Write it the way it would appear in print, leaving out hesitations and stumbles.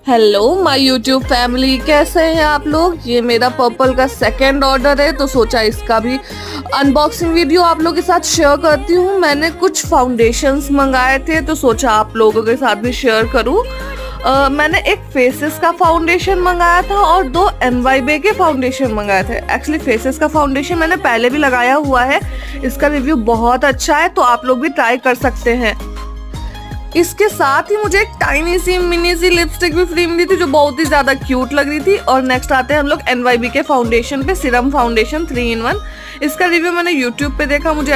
Hello my YouTube family, कैसे हैं आप लोग। ये मेरा पर्पल का सेकंड ऑर्डर है, तो सोचा इसका भी अनबॉक्सिंग वीडियो आप लोगों के साथ शेयर करती हूँ। मैंने कुछ फाउंडेशंस मंगाए थे, तो सोचा आप लोगों के साथ भी शेयर करूँ। मैंने एक फेसेस का फाउंडेशन मंगाया था और दो NYB के फाउंडेशन मंगाए थे। एक्चुअली फेसेस का फाउंडेशन मैंने पहले भी लगाया हुआ है, इसका रिव्यू बहुत अच्छा है, तो आप लोग भी ट्राई कर सकते हैं। इसके साथ ही मुझे एक टाइनी सी मिनी सी लिपस्टिक भी फ्री मिली थी, जो बहुत ही ज्यादा क्यूट लग रही थी। और नेक्स्ट आते हैं हम लोग NYB के फाउंडेशन पे, सीरम फाउंडेशन 3 in 1। इसका रिव्यू मैंने यूट्यूब पे देखा, मुझे